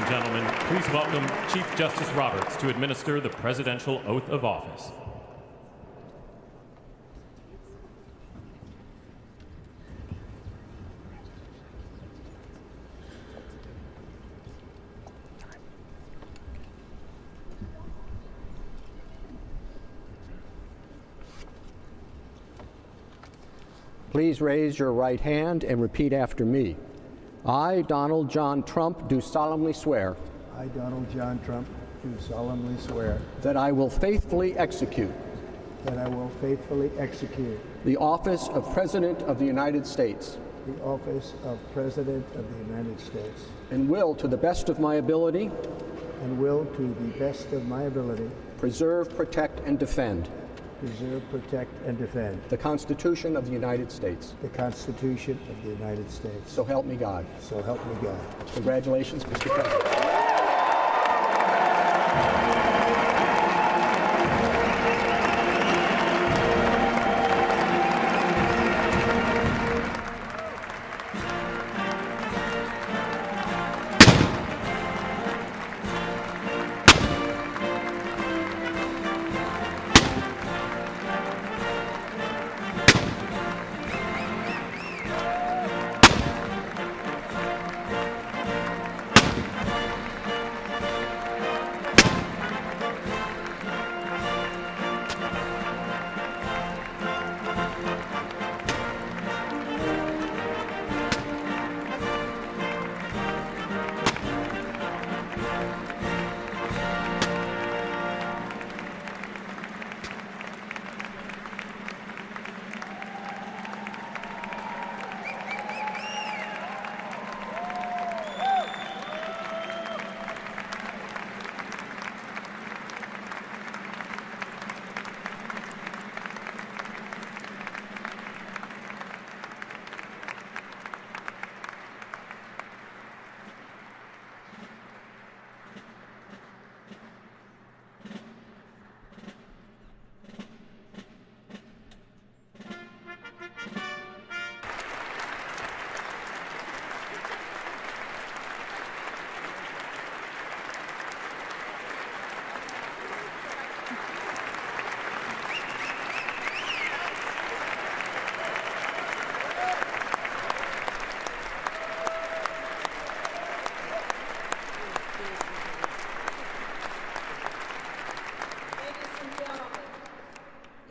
and gentlemen, please welcome Chief Justice Roberts to administer the presidential oath of office. Please raise your right hand and repeat after me. I, Donald John Trump, do solemnly swear I, Donald John Trump, do solemnly swear that I will faithfully execute that I will faithfully execute the office of President of the United States the office of President of the United States and will, to the best of my ability, and will, to the best of my ability, preserve, protect, and defend preserve, protect, and defend the Constitution of the United States. the Constitution of the United States. So help me God. So help me God. Congratulations, Mr. President.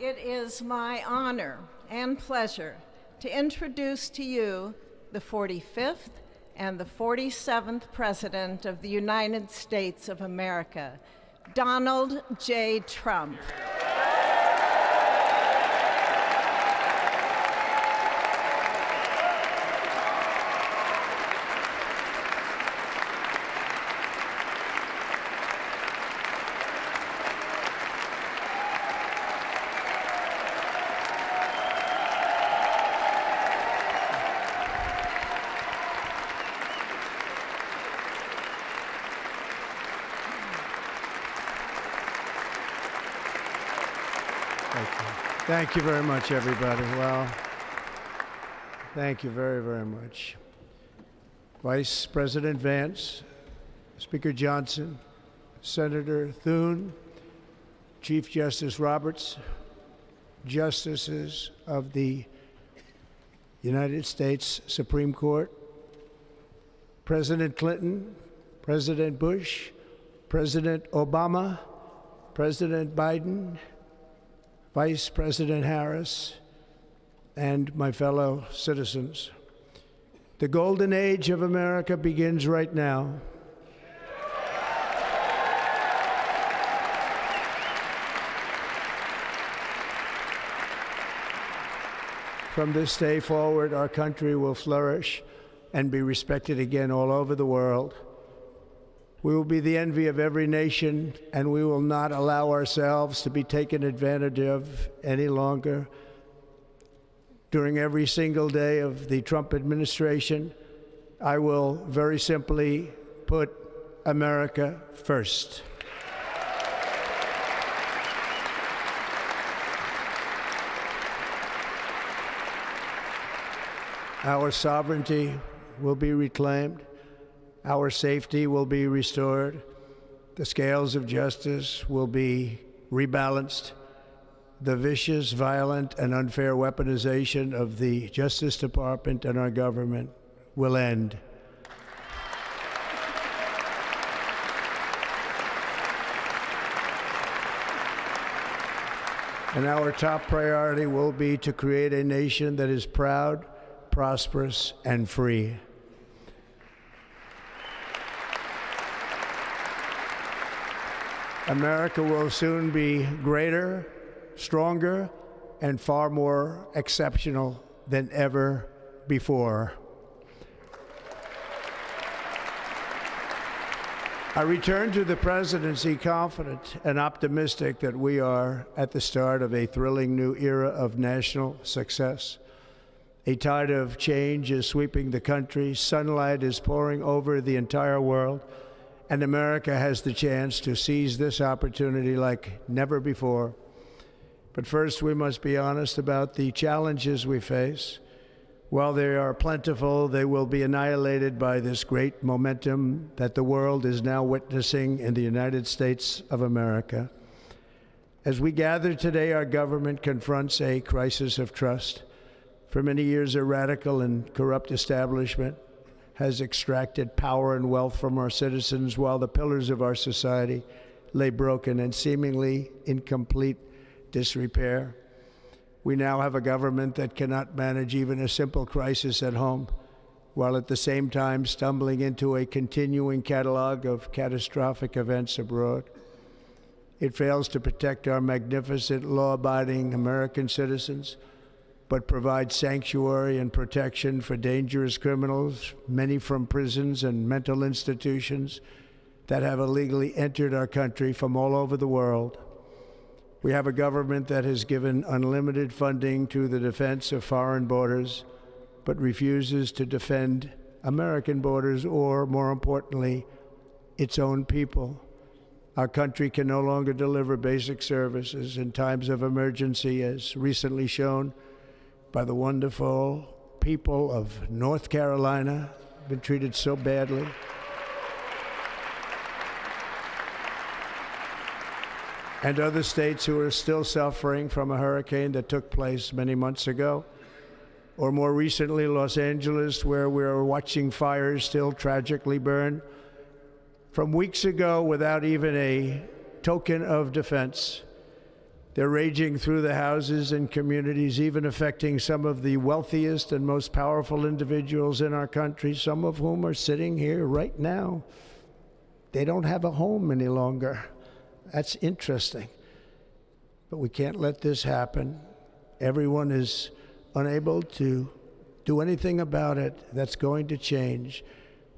It is my honor and pleasure to introduce to you the 45th and the 47th President of the United States of America, Donald J. Trump. Thank you very much, everybody. Well, thank you very, very much. Vice President Vance, Speaker Johnson, Senator Thune, Chief Justice Roberts, Justices of the United States Supreme Court, President Clinton, President Bush, President Obama, President Biden, Vice President Harris, and my fellow citizens. The golden age of America begins right now. From this day forward, our country will flourish and be respected again all over the world. We will be the envy of every nation, and we will not allow ourselves to be taken advantage of any longer. During every single day of the Trump administration, I will very simply put America first. Our sovereignty will be reclaimed. Our safety will be restored. The scales of justice will be rebalanced. The vicious, violent, and unfair weaponization of the Justice Department and our government will end. And our top priority will be to create a nation that is proud, prosperous, and free. America will soon be greater, stronger, and far more exceptional than ever before. I return to the presidency confident and optimistic that we are at the start of a thrilling new era of national success. A tide of change is sweeping the country, sunlight is pouring over the entire world, and America has the chance to seize this opportunity like never before. But first, we must be honest about the challenges we face. While they are plentiful, they will be annihilated by this great momentum that the world is now witnessing in the United States of America. As we gather today, our government confronts a crisis of trust. For many years, a radical and corrupt establishment has extracted power and wealth from our citizens while the pillars of our society lay broken and seemingly in complete disrepair. We now have a government that cannot manage even a simple crisis at home, while at the same time stumbling into a continuing catalog of catastrophic events abroad. It fails to protect our magnificent, law-abiding American citizens, but provides sanctuary and protection for dangerous criminals, many from prisons and mental institutions that have illegally entered our country from all over the world. We have a government that has given unlimited funding to the defense of foreign borders, but refuses to defend American borders or, more importantly, its own people. Our country can no longer deliver basic services in times of emergency, as recently shown by the wonderful people of North Carolina, been treated so badly. And other states who are still suffering from a hurricane that took place many months ago. Or more recently, Los Angeles, where we're watching fires still tragically burn from weeks ago without even a token of defense. They're raging through the houses and communities, even affecting some of the wealthiest and most powerful individuals in our country, some of whom are sitting here right now. They don't have a home any longer. That's interesting. But we can't let this happen. Everyone is unable to do anything about it. That's going to change.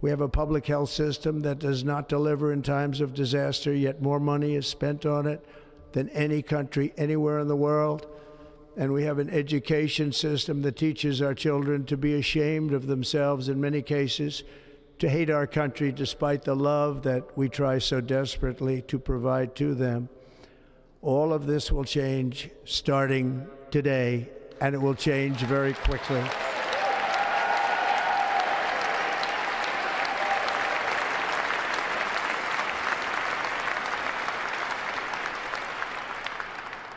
We have a public health system that does not deliver in times of disaster, yet more money is spent on it than any country anywhere in the world. And we have an education system that teaches our children to be ashamed of themselves in many cases, to hate our country despite the love that we try so desperately to provide to them. All of this will change starting today, and it will change very quickly.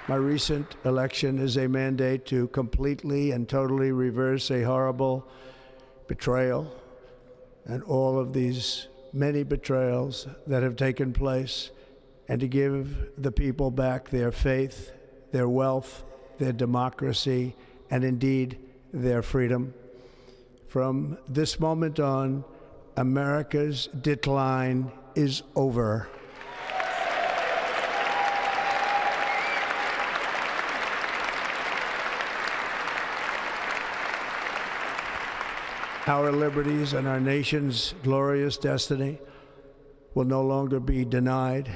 My recent election is a mandate to completely and totally reverse a horrible betrayal and all of these many betrayals that have taken place, and to give the people back their faith, their wealth, their democracy, and indeed their freedom. From this moment on, America's decline is over. Our liberties and our nation's glorious destiny will no longer be denied,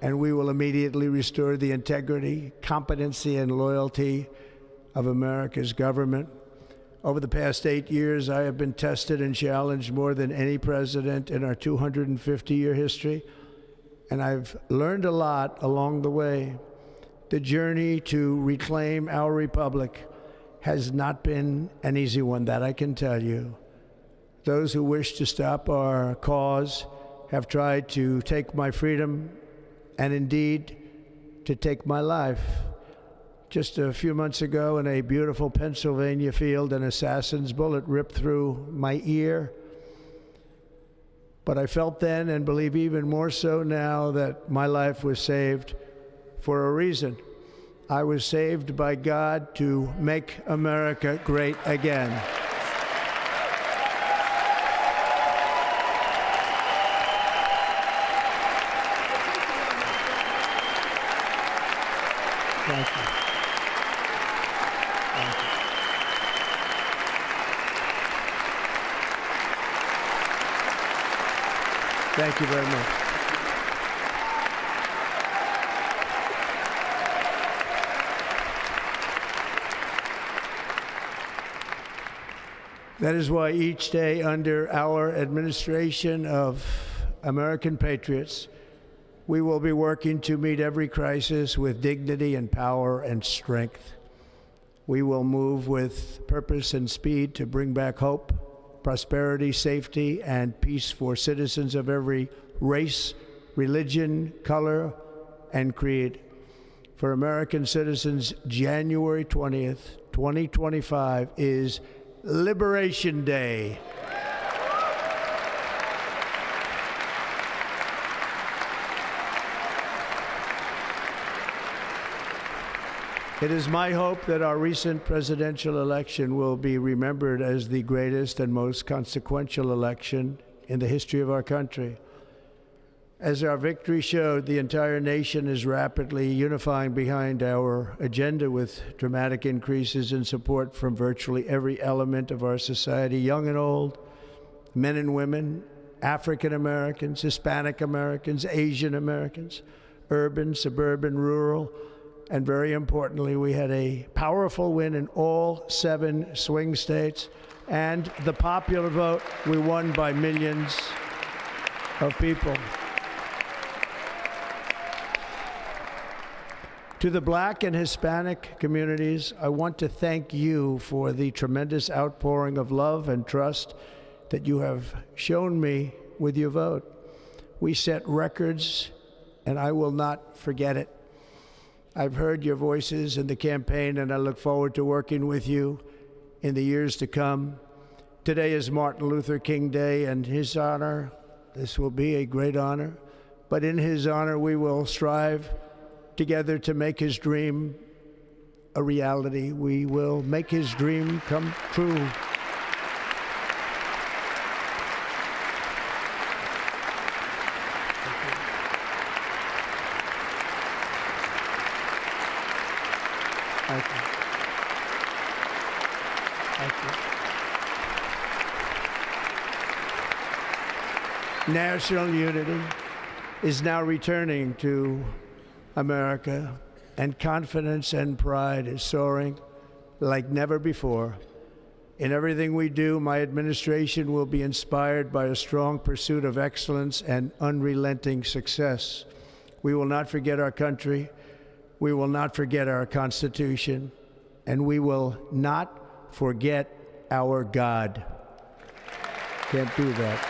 and we will immediately restore the integrity, competency, and loyalty of America's government. Over the past 8 years, I have been tested and challenged more than any president in our 250-year history, and I've learned a lot along the way. The journey to reclaim our republic has not been an easy one, that I can tell you. Those who wish to stop our cause have tried to take my freedom and indeed to take my life. Just a few months ago in a beautiful Pennsylvania field, an assassin's bullet ripped through my ear. But I felt then, and believe even more so now, that my life was saved for a reason. I was saved by God to make America great again. Thank you. Thank you. Thank you very much. That is why each day under our administration of American patriots, we will be working to meet every crisis with dignity and power and strength. We will move with purpose and speed to bring back hope, prosperity, safety, and peace for citizens of every race, religion, color, and creed. For American citizens, January 20th, 2025 is Liberation Day. It is my hope that our recent presidential election will be remembered as the greatest and most consequential election in the history of our country. As our victory showed, the entire nation is rapidly unifying behind our agenda with dramatic increases in support from virtually every element of our society, young and old, men and women, African Americans, Hispanic Americans, Asian Americans, urban, suburban, rural, and very importantly, we had a powerful win in all 7 swing states, and the popular vote, we won by millions of people. To the Black and Hispanic communities, I want to thank you for the tremendous outpouring of love and trust that you have shown me with your vote. We set records, and I will not forget it. I've heard your voices in the campaign, and I look forward to working with you in the years to come. Today is Martin Luther King Day, and his honor, this will be a great honor, but in his honor, we will strive together to make his dream a reality. We will make his dream come true. Thank you. Thank you. National unity is now returning to America, and confidence and pride is soaring like never before. In everything we do, my administration will be inspired by a strong pursuit of excellence and unrelenting success. We will not forget our country. We will not forget our Constitution, and we will not forget our God. Can't do that.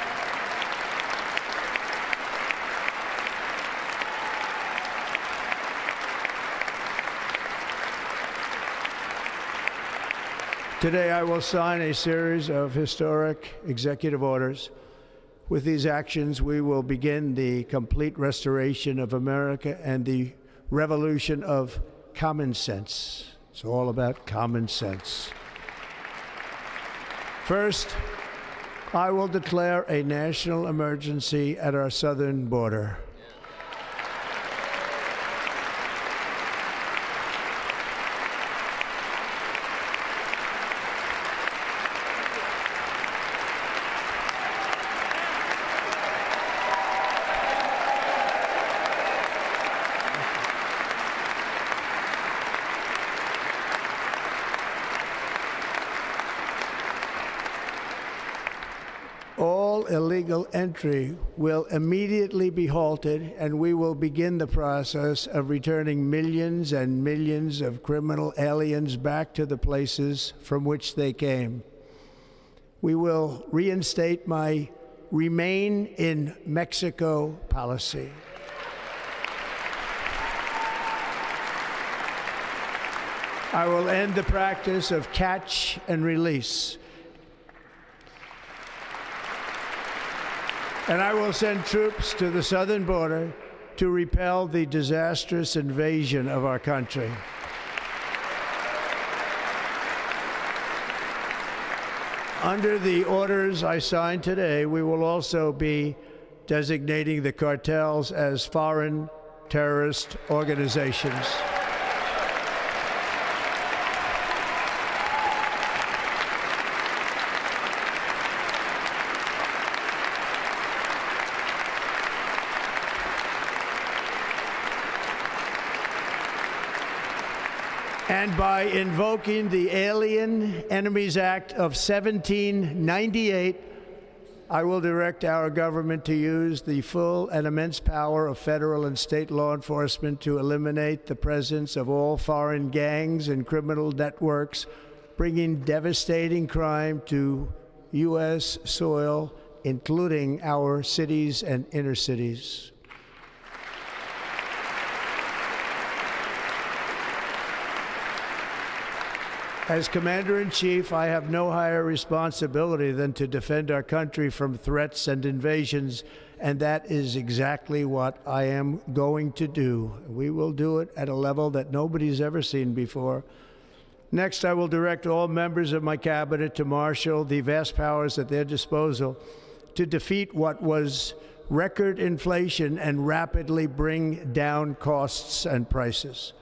Today, I will sign a series of historic executive orders. With these actions, we will begin the complete restoration of America and the revolution of common sense. It's all about common sense. First, I will declare a national emergency at our southern border. All illegal entry will immediately be halted, and we will begin the process of returning millions and millions of criminal aliens back to the places from which they came. We will reinstate my Remain in Mexico policy. I will end the practice of catch and release. And I will send troops to the southern border to repel the disastrous invasion of our country. Under the orders I signed today, we will also be designating the cartels as foreign terrorist organizations. And by invoking the Alien Enemies Act of 1798, I will direct our government to use the full and immense power of federal and state law enforcement to eliminate the presence of all foreign gangs and criminal networks, bringing devastating crime to U.S. soil, including our cities and inner cities. As Commander-in-Chief, I have no higher responsibility than to defend our country from threats and invasions, and that is exactly what I am going to do. We will do it at a level that nobody's ever seen before. Next, I will direct all members of my cabinet to marshal the vast powers at their disposal to defeat what was record inflation and rapidly bring down costs and prices.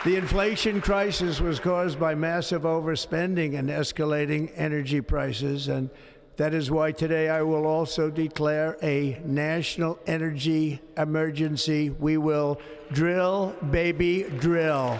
The inflation crisis was caused by massive overspending and escalating energy prices, and that is why today I will also declare a national energy emergency. We will drill, baby, drill.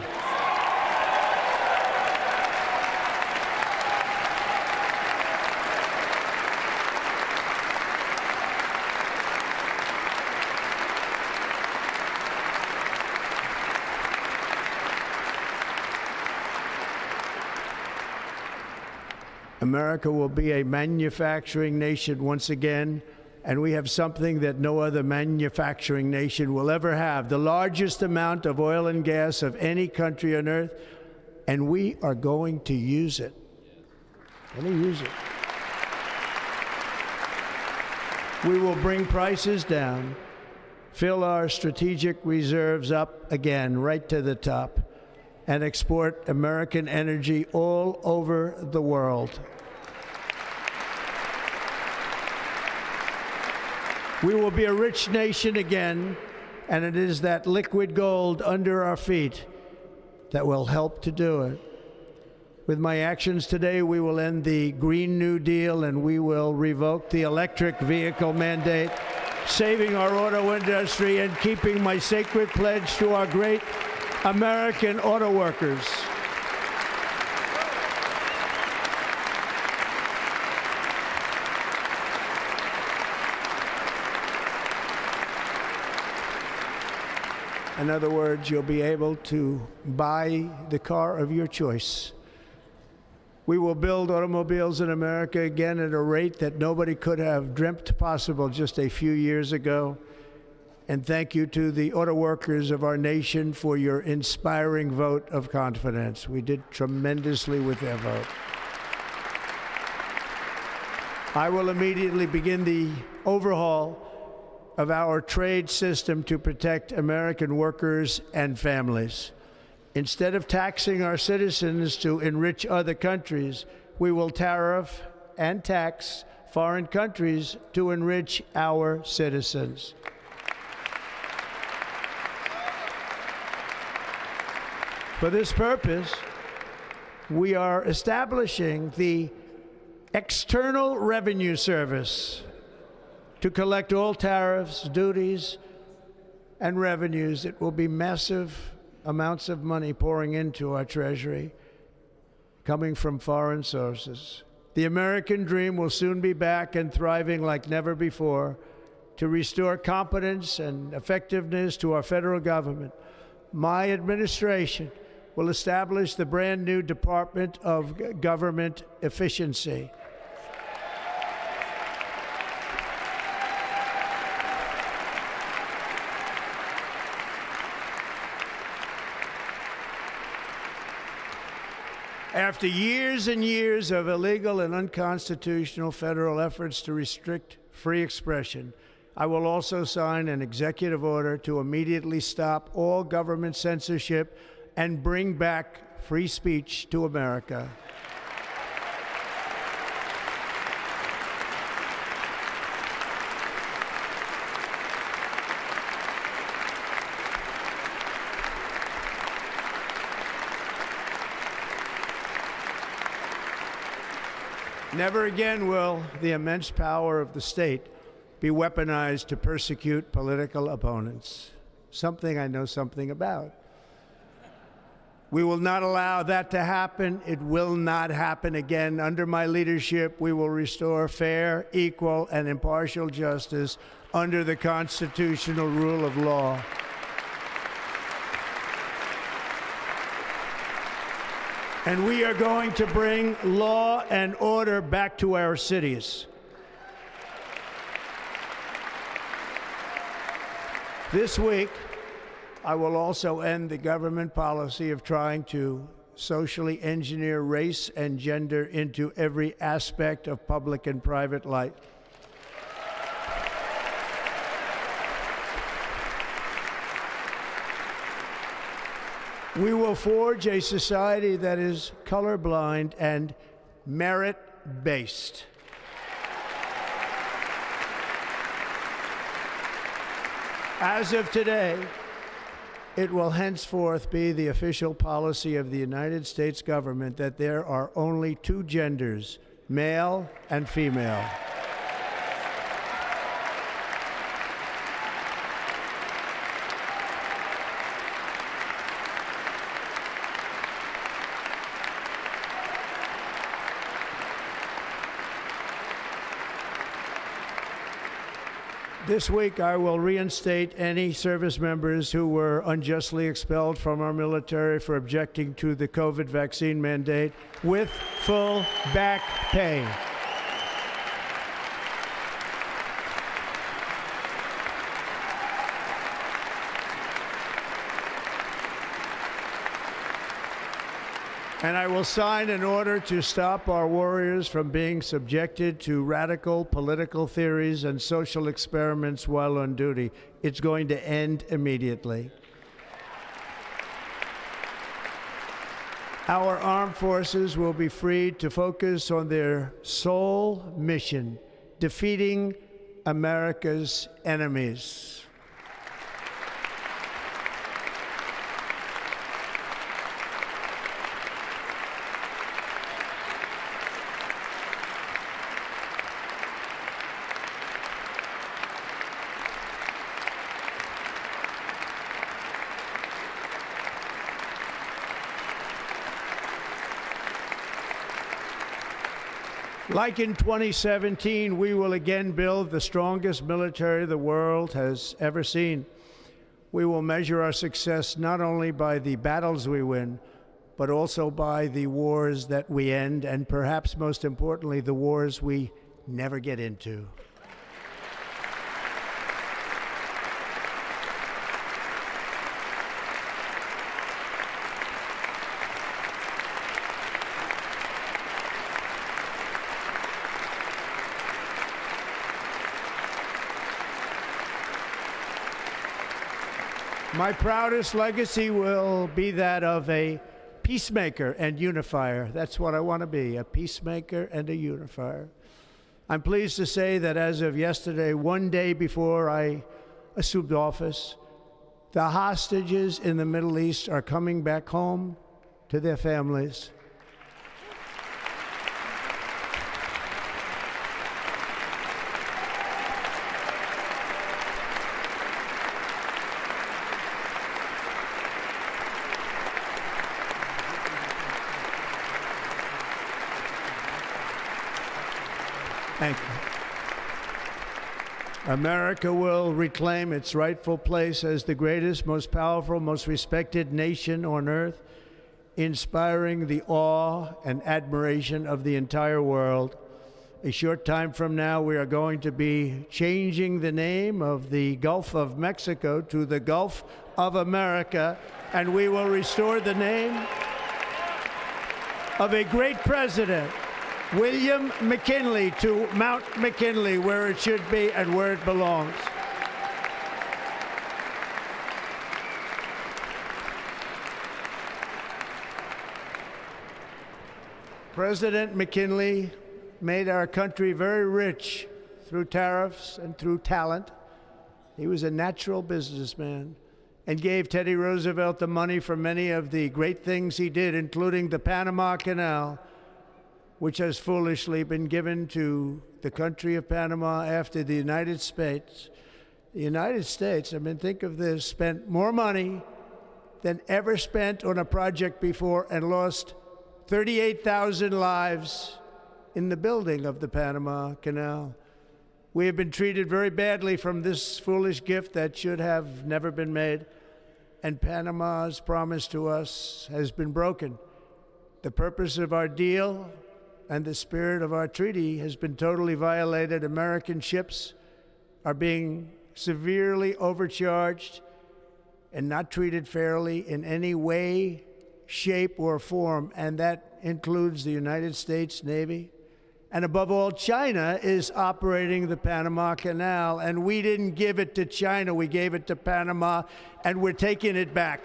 America will be a manufacturing nation once again, and we have something that no other manufacturing nation will ever have, the largest amount of oil and gas of any country on earth, and we are going to use it. We will bring prices down, fill our strategic reserves up again, right to the top, and export American energy all over the world. We will be a rich nation again, and it is that liquid gold under our feet that will help to do it. With my actions today, we will end the Green New Deal, and we will revoke the electric vehicle mandate, saving our auto industry and keeping my sacred pledge to our great American auto workers. In other words, you'll be able to buy the car of your choice. We will build automobiles in America again at a rate that nobody could have dreamt possible just a few years ago. And thank you to the auto workers of our nation for your inspiring vote of confidence. We did tremendously with their vote. I will immediately begin the overhaul of our trade system to protect American workers and families. Instead of taxing our citizens to enrich other countries, we will tariff and tax foreign countries to enrich our citizens. For this purpose, we are establishing the External Revenue Service to collect all tariffs, duties, and revenues. It will be massive amounts of money pouring into our treasury, coming from foreign sources. The American dream will soon be back and thriving like never before to restore competence and effectiveness to our federal government. my administration will establish the brand new Department of Government Efficiency. After years and years of illegal and unconstitutional federal efforts to restrict free expression, I will also sign an executive order to immediately stop all government censorship and bring back free speech to America. Never again will the immense power of the state be weaponized to persecute political opponents, something I know something about. We will not allow that to happen. It will not happen again. Under my leadership, we will restore fair, equal, and impartial justice under the constitutional rule of law. And we are going to bring law and order back to our cities. This week, I will also end the government policy of trying to socially engineer race and gender into every aspect of public and private life. We will forge a society that is colorblind and merit-based. As of today, it will henceforth be the official policy of the United States government that there are only two genders, male and female. This week, I will reinstate any service members who were unjustly expelled from our military for objecting to the COVID vaccine mandate with full back pay. And I will sign an order to stop our warriors from being subjected to radical political theories and social experiments while on duty. It's going to end immediately. Our armed forces will be freed to focus on their sole mission, defeating America's enemies. Like in 2017, we will again build the strongest military the world has ever seen. We will measure our success not only by the battles we win, but also by the wars that we end, and perhaps most importantly, the wars we never get into. My proudest legacy will be that of a peacemaker and unifier. That's what I want to be, a peacemaker and a unifier. I'm pleased to say that as of yesterday, one day before I assumed office, the hostages in the Middle East are coming back home to their families. Thank you. America will reclaim its rightful place as the greatest, most powerful, most respected nation on earth, inspiring the awe and admiration of the entire world. A short time from now, we are going to be changing the name of the Gulf of Mexico to the Gulf of America, and we will restore the name of a great president, William McKinley, to Mount McKinley, where it should be and where it belongs. President McKinley made our country very rich through tariffs and through talent. He was a natural businessman and gave Teddy Roosevelt the money for many of the great things he did, including the Panama Canal, which has foolishly been given to the country of Panama after the United States. The United States, I mean, think of this, spent more money than ever spent on a project before and lost 38,000 lives in the building of the Panama Canal. We have been treated very badly from this foolish gift that should have never been made, and Panama's promise to us has been broken. The purpose of our deal and the spirit of our treaty has been totally violated. American ships are being severely overcharged and not treated fairly in any way, shape, or form, and that includes the United States Navy. And above all, China is operating the Panama Canal, and we didn't give it to China, we gave it to Panama, and we're taking it back.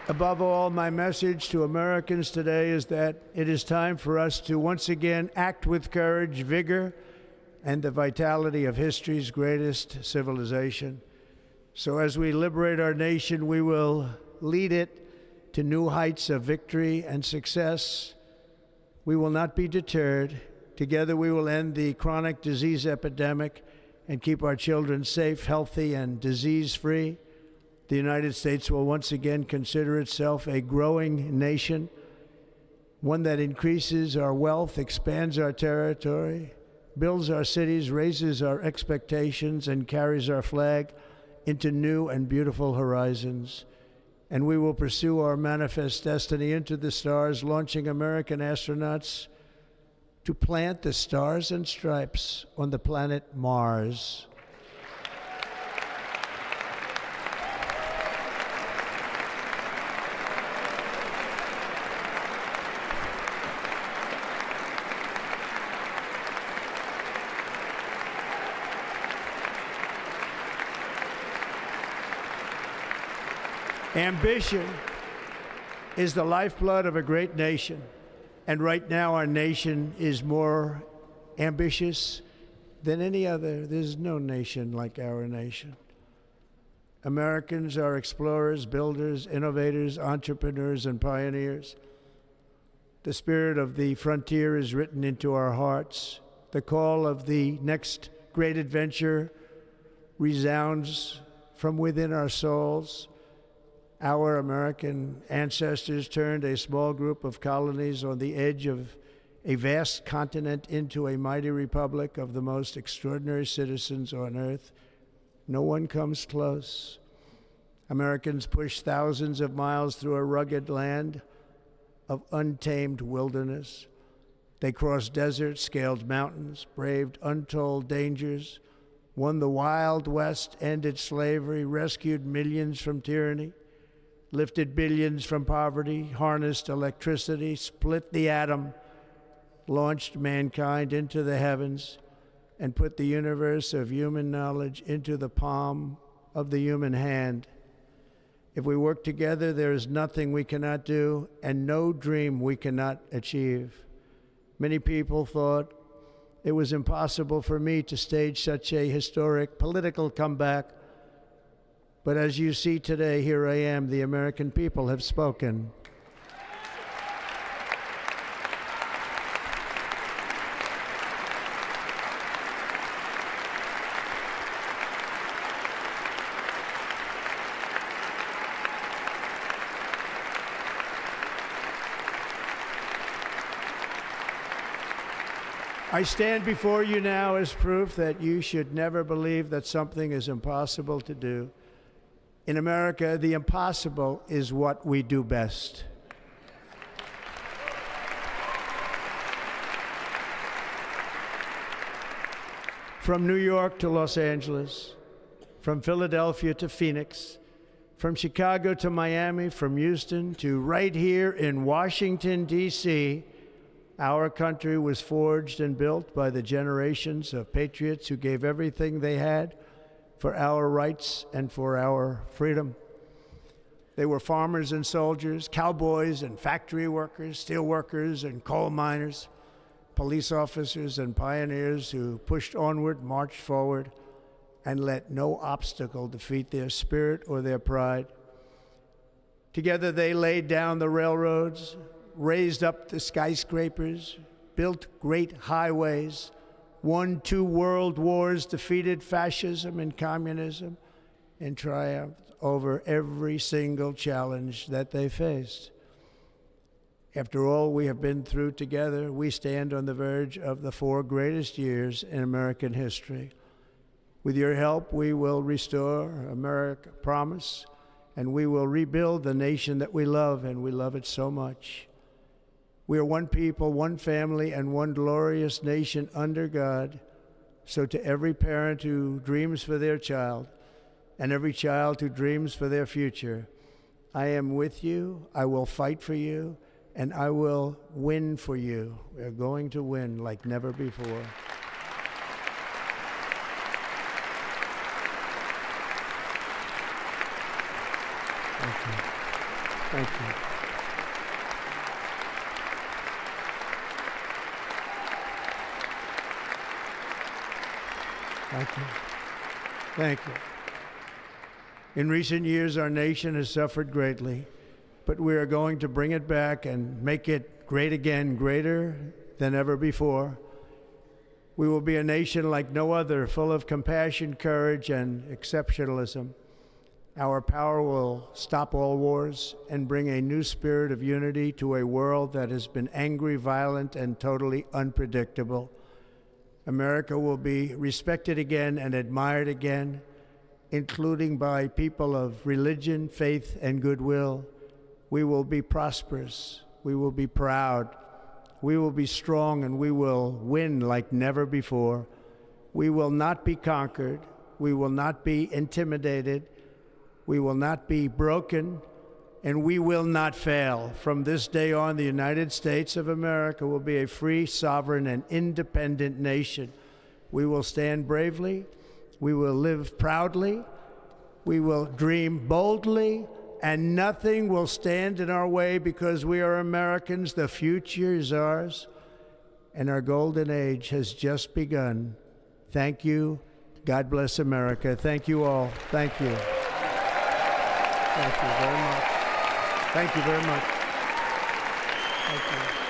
Above all, my message to Americans today is that it is time for us to once again act with courage, vigor, and the vitality of history's greatest civilization. So as we liberate our nation, we will lead it to new heights of victory and success. We will not be deterred. Together we will end the chronic disease epidemic and keep our children safe, healthy, and disease-free. The United States will once again consider itself a growing nation, one that increases our wealth, expands our territory, builds our cities, raises our expectations, and carries our flag into new and beautiful horizons. And we will pursue our manifest destiny into the stars, launching American astronauts to plant the stars and stripes on the planet Mars. Ambition is the lifeblood of a great nation, and right now our nation is more ambitious than any other. There's no nation like our nation. Americans are explorers, builders, innovators, entrepreneurs, and pioneers. The spirit of the frontier is written into our hearts. The call of the next great adventure resounds from within our souls. Our American ancestors turned a small group of colonies on the edge of a vast continent into a mighty republic of the most extraordinary citizens on earth. No one comes close. Americans pushed thousands of miles through a rugged land of untamed wilderness. They crossed deserts, scaled mountains, braved untold dangers, won the Wild West, ended slavery, rescued millions from tyranny, lifted billions from poverty, harnessed electricity, split the atom, launched mankind into the heavens, and put the universe of human knowledge into the palm of the human hand. If we work together, there is nothing we cannot do and no dream we cannot achieve. Many people thought it was impossible for me to stage such a historic political comeback. But as you see today, here I am. The American people have spoken. I stand before you now as proof that you should never believe that something is impossible to do. In America, the impossible is what we do best. From New York to Los Angeles, from Philadelphia to Phoenix, from Chicago to Miami, from Houston to right here in Washington, D.C., our country was forged and built by the generations of patriots who gave everything they had for our rights and for our freedom. They were farmers and soldiers, cowboys and factory workers, steel workers and coal miners, police officers and pioneers who pushed onward, marched forward, and let no obstacle defeat their spirit or their pride. Together they laid down the railroads, raised up the skyscrapers, built great highways, won 2 world wars, defeated fascism and communism, and triumphed over every single challenge that they faced. After all we have been through together, we stand on the verge of the 4 greatest years in American history. With your help, we will restore America promise, and we will rebuild the nation that we love, and we love it so much. We are one people, one family, and one glorious nation under God. So to every parent who dreams for their child, and every child who dreams for their future, I am with you, I will fight for you, and I will win for you. We are going to win like never before. Thank you. Thank you. Thank you. Thank you. In recent years, our nation has suffered greatly, but we are going to bring it back and make it great again, greater than ever before. We will be a nation like no other, full of compassion, courage, and exceptionalism. Our power will stop all wars and bring a new spirit of unity to a world that has been angry, violent, and totally unpredictable. America will be respected again and admired again, including by people of religion, faith, and goodwill. We will be prosperous. We will be proud. We will be strong, and we will win like never before. We will not be conquered. We will not be intimidated. We will not be broken, and we will not fail. From this day on, the United States of America will be a free, sovereign, and independent nation. We will stand bravely. We will live proudly. We will dream boldly, and nothing will stand in our way because we are Americans. The future is ours, and our golden age has just begun. Thank you. God bless America. Thank you all. Thank you. Thank you very much. Thank you very much. Thank you.